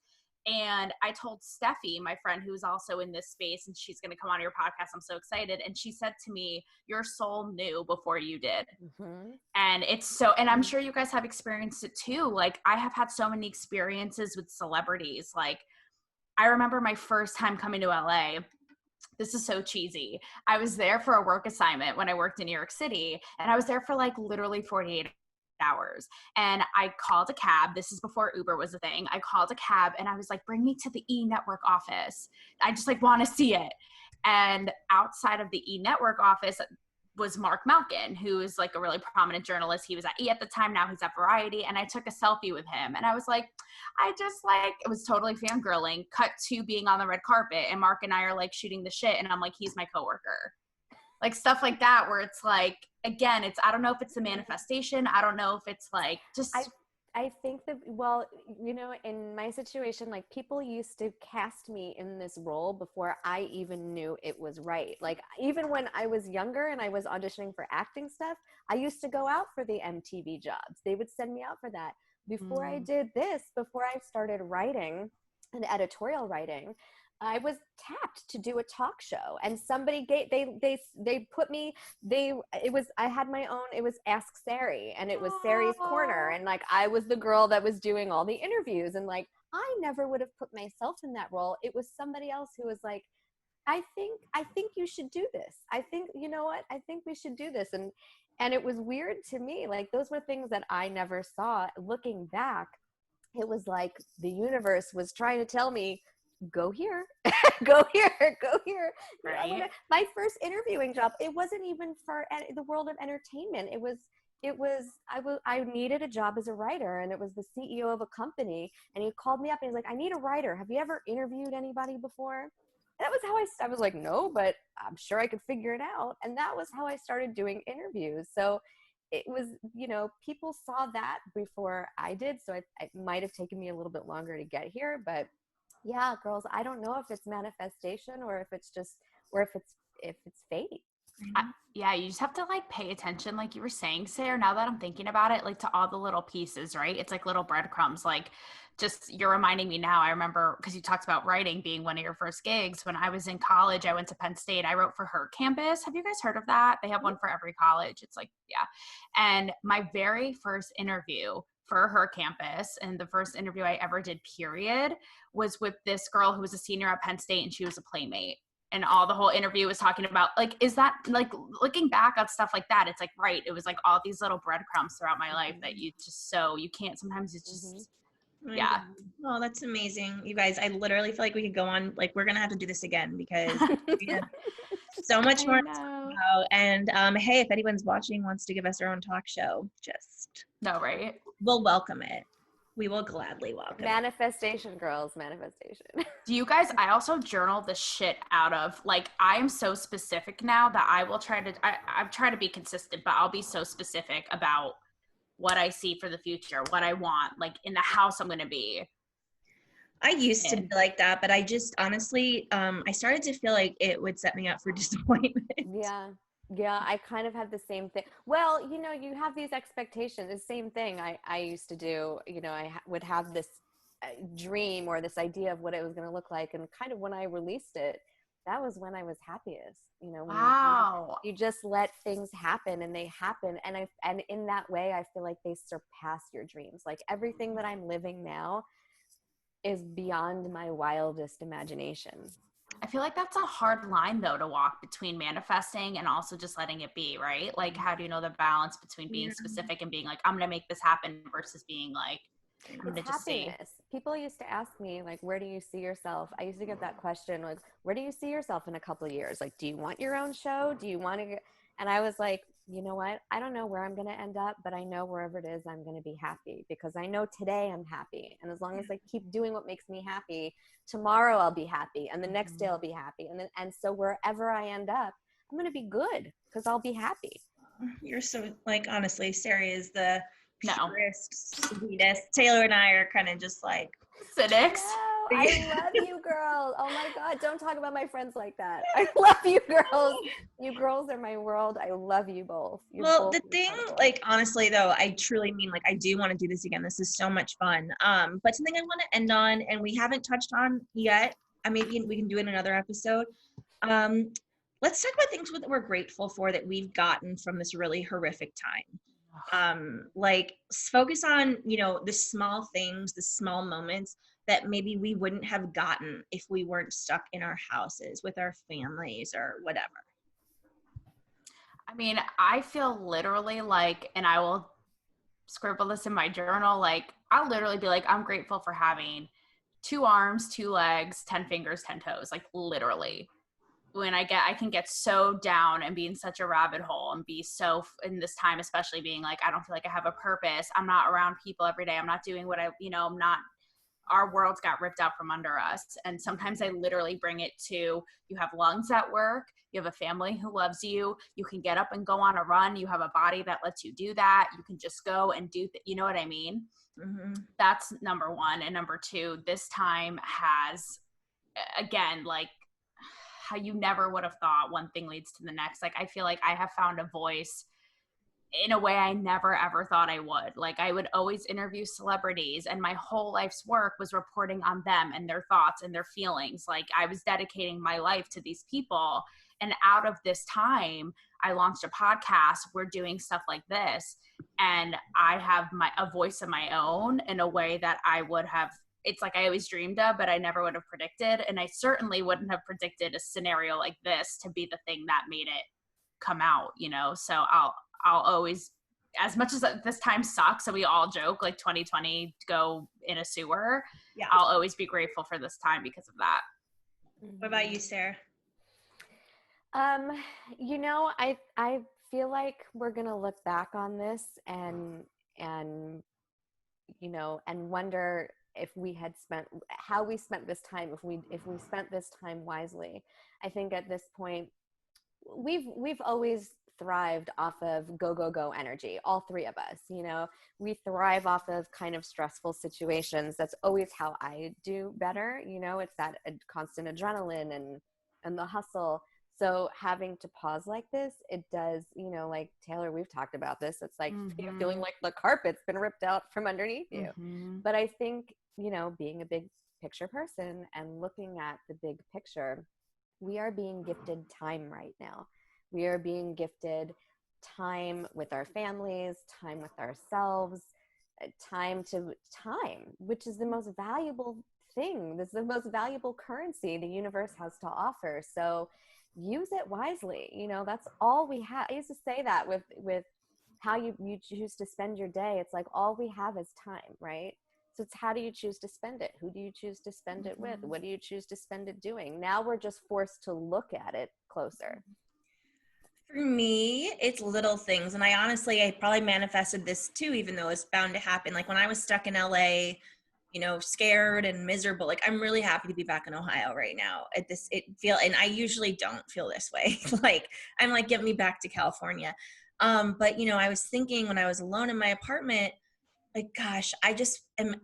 And I told Steffi, my friend who's also in this space, and she's going to come on your podcast. I'm so excited. And she said to me, your soul knew before you did. Mm-hmm. And and I'm sure you guys have experienced it too. Like, I have had so many experiences with celebrities. Like, I remember my first time coming to LA. This is so cheesy. I was there for a work assignment when I worked in New York City, and I was there for like literally 48 hours. And I called a cab. This is before Uber was a thing. I called a cab and I was like, bring me to the E Network office. I just like want to see it. And outside of the E Network office was Mark Malkin, who is like a really prominent journalist. He was at E at the time. Now he's at Variety. And I took a selfie with him. And I was like, it was totally fangirling. Cut to being on the red carpet. And Mark and I are like shooting the shit. And I'm like, he's my coworker. Like stuff like that, where it's like, again, I don't know if it's a manifestation. I don't know if it's like just. I think that, well, in my situation, like people used to cast me in this role before I even knew it was right. Like even when I was younger and I was auditioning for acting stuff, I used to go out for the MTV jobs. They would send me out for that. Before I did this, before I started writing and editorial writing, I was tapped to do a talk show, and somebody I had my own, it was Ask Sari, and it was Sari's Corner. And like, I was the girl that was doing all the interviews, and like, I never would have put myself in that role. It was somebody else who was like, I think you should do this. I think, you know what? I think we should do this. And it was weird to me. Like those were things that I never saw. Looking back, it was like the universe was trying to tell me, go here, go here, go here. Right. My first interviewing job, it wasn't even for the world of entertainment. I needed a job as a writer, and it was the CEO of a company, and he called me up and he's like, I need a writer. Have you ever interviewed anybody before? And that was how I was like, no, but I'm sure I could figure it out. And that was how I started doing interviews. So it was, people saw that before I did. So it might have taken me a little bit longer to get here, but yeah, girls, I don't know if it's manifestation or if it's fate. Yeah, you just have to like pay attention, like you were saying, Sarah. Now that I'm thinking about it, like to all the little pieces, right? It's like little breadcrumbs. Like, just you're reminding me now. I remember because you talked about writing being one of your first gigs. When I was in college, I went to Penn State. I wrote for her campus. Have you guys heard of that? They have one for every college. It's like, yeah. And my very first interview for her campus, and the first interview I ever did, period, was with this girl who was a senior at Penn State, and she was a playmate. And all the whole interview was talking about, like, is that, like, looking back on stuff like that, it's like, right, it was like all these little breadcrumbs throughout my life that you just you can't, sometimes it's just, yeah. Oh, that's amazing. You guys, I literally feel like we could go on, like, we're going to have to do this again because we have so much more to talk about. And hey, if anyone's watching wants to give us their own talk show, just right. We'll welcome it. We will gladly welcome manifestation, girls, manifestation. Do you guys, I also journal the shit out of, like, I am so specific now that I will try to, I've tried to be consistent, but I'll be so specific about what I see for the future, what I want, like in the house I'm going to be. I used to be like that, but I just honestly, I started to feel like it would set me up for disappointment. Yeah, I kind of had the same thing. Well, you know, you have these expectations. The same thing I used to do. You know, I would have this dream or this idea of what it was going to look like. And kind of when I released it, that was when I was happiest. You know, when you just let things happen and they happen. And in that way, I feel like they surpass your dreams. Like everything that I'm living now is beyond my wildest imagination. I feel like that's a hard line though to walk between manifesting and also just letting it be, right? Like, how do you know the balance between being specific and being like, I'm going to make this happen versus being like, I'm going to just see. People used to ask me, like, where do you see yourself? I used to get that question, like, where do you see yourself in a couple of years? Like, do you want your own show? Do you want to get, and I was like, you know what? I don't know where I'm going to end up, but I know wherever it is, I'm going to be happy because I know today I'm happy. And as long as I keep doing what makes me happy, tomorrow I'll be happy. And the next day I'll be happy. And so wherever I end up, I'm going to be good because I'll be happy. You're so, like, honestly, Sari is the purest, sweetest. Taylor and I are kind of just like cynics. No, I love you girls. Oh my God, don't talk about my friends like that. I love you girls. You girls are my world. I love you both. The thing, like, honestly though, I truly mean, like, I do want to do this again. This is so much fun. But something I want to end on, and we haven't touched on yet, maybe we can do it in another episode. Let's talk about things that we're grateful for that we've gotten from this really horrific time. Like, focus on, you know, the small things, the small moments that maybe we wouldn't have gotten if we weren't stuck in our houses with our families or whatever. I mean, I feel literally like, and I will scribble this in my journal, like, I'll literally be like, I'm grateful for having 2 arms, 2 legs, 10 fingers, 10 toes, like literally. When I can get so down and be in such a rabbit hole and be so, in this time especially, being like, I don't feel like I have a purpose. I'm not around people every day. I'm not doing what I'm not, our worlds got ripped out from under us. And sometimes I literally bring it to, you have lungs at work, you have a family who loves you, you can get up and go on a run, you have a body that lets you do that, you can just go and do, you know what I mean? Mm-hmm. That's number 1. And number 2, this time has, again, like, how you never would have thought one thing leads to the next. Like, I feel like I have found a voice in a way I never ever thought I would. Like, I would always interview celebrities, and my whole life's work was reporting on them and their thoughts and their feelings. Like, I was dedicating my life to these people. And out of this time, I launched a podcast. We're doing stuff like this. And I have a voice of my own in a way that I would have, it's like I always dreamed of, but I never would have predicted. And I certainly wouldn't have predicted a scenario like this to be the thing that made it come out, you know? So I'll always, as much as this time sucks, and we all joke like 2020 go in a sewer, I'll always be grateful for this time because of that. What about you, Sarah? You know, I feel like we're gonna look back on this and you know, and wonder if we had how we spent this time, if we spent this time wisely. I think at this point, we've always thrived off of go energy, all 3 of us. You know, we thrive off of kind of stressful situations. That's always how I do better. You know, it's that constant adrenaline and the hustle. So having to pause like this, it does, like Taylor, we've talked about this. It's like feeling like the carpet's been ripped out from underneath you. But I think, being a big picture person and looking at the big picture, we are being gifted time right now. We are being gifted time with our families, time with ourselves, time, which is the most valuable thing. This is the most valuable currency the universe has to offer. So use it wisely. That's all we have. I used to say that with how you choose to spend your day. It's like all we have is time, right? So it's how do you choose to spend it? Who do you choose to spend it with? What do you choose to spend it doing? Now we're just forced to look at it closer. For me, it's little things. And I probably manifested this too, even though it's bound to happen. Like when I was stuck in LA, scared and miserable, like I'm really happy to be back in Ohio right now and I usually don't feel this way. Like I'm like, get me back to California. But I was thinking when I was alone in my apartment, like, gosh, I just am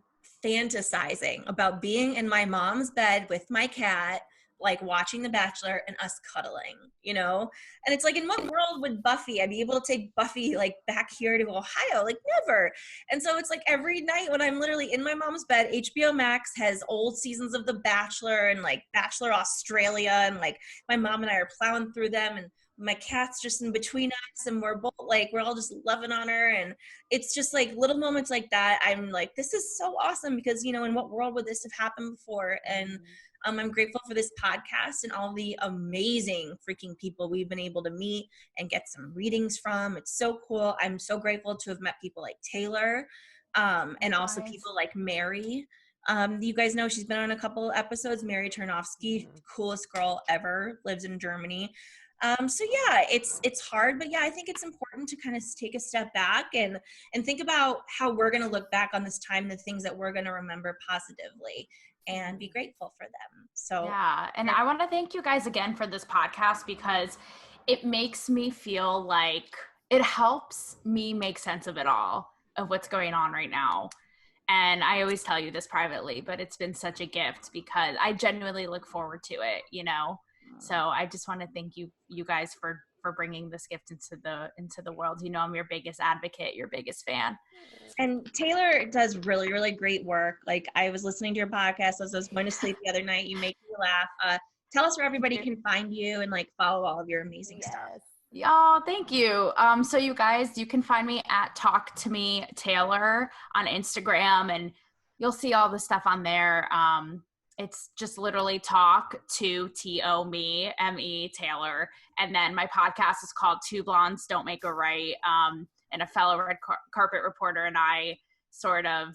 fantasizing about being in my mom's bed with my cat, like watching The Bachelor and us cuddling, And it's like, in what world would Buffy, I'd be able to take Buffy like back here to Ohio? Like never. And so it's like every night when I'm literally in my mom's bed, HBO Max has old seasons of The Bachelor and like Bachelor Australia. And like my mom and I are plowing through them, and my cat's just in between us, and we're all just loving on her. And it's just like little moments like that. I'm like, this is so awesome because, in what world would this have happened before? And I'm grateful for this podcast and all the amazing freaking people we've been able to meet and get some readings from. It's so cool. I'm so grateful to have met people like Taylor, and also people like Mary. You guys know she's been on a couple episodes. Mary Tarnowski, coolest girl ever, lives in Germany. So yeah, it's hard, but yeah, I think it's important to kind of take a step back and think about how we're going to look back on this time, the things that we're going to remember positively, and be grateful for them. So yeah, and I want to thank you guys again for this podcast, because it makes me feel like it helps me make sense of it all, of what's going on right now. And I always tell you this privately, but it's been such a gift because I genuinely look forward to it, So I just want to thank you guys for bringing this gift into the world. I'm your biggest advocate, your biggest fan. And Taylor does really, really great work. Like I was listening to your podcast as I was going to sleep the other night. You make me laugh. Tell us where everybody can find you and like follow all of your amazing stuff. Oh, thank you. So you guys, you can find me at Talk to Me Taylor on Instagram, and you'll see all the stuff on there. It's just literally talk to TOME ME Taylor. And then my podcast is called Two Blondes Don't Make a Right. And a fellow red carpet reporter and I sort of,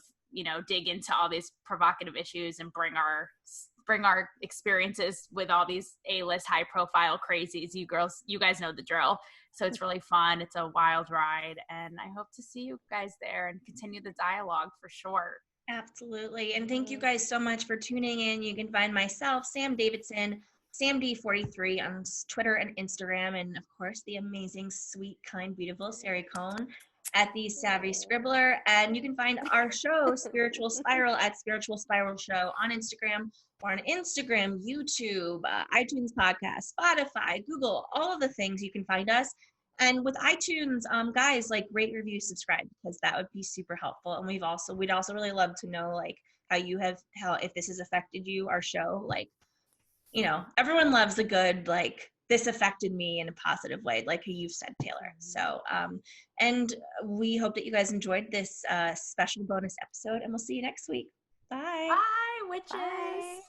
dig into all these provocative issues and bring our experiences with all these A-list high profile crazies. You guys know the drill. So it's really fun. It's a wild ride. And I hope to see you guys there and continue the dialogue for sure. Absolutely. And thank you guys so much for tuning in. You can find myself, Sam Davidson, SamD43 on Twitter and Instagram. And of course, the amazing, sweet, kind, beautiful Sari Cohen at the Savvy Scribbler. And you can find our show, Spiritual Spiral, at Spiritual Spiral Show on Instagram, or on Instagram, YouTube, iTunes podcast, Spotify, Google, all of the things you can find us. And with iTunes, guys, like rate, review, subscribe, because that would be super helpful. And we'd also really love to know like how if this has affected you, our show, like, everyone loves a good, like, this affected me in a positive way, like you've said, Taylor. So, and we hope that you guys enjoyed this special bonus episode, and we'll see you next week. Bye. Bye, witches. Bye.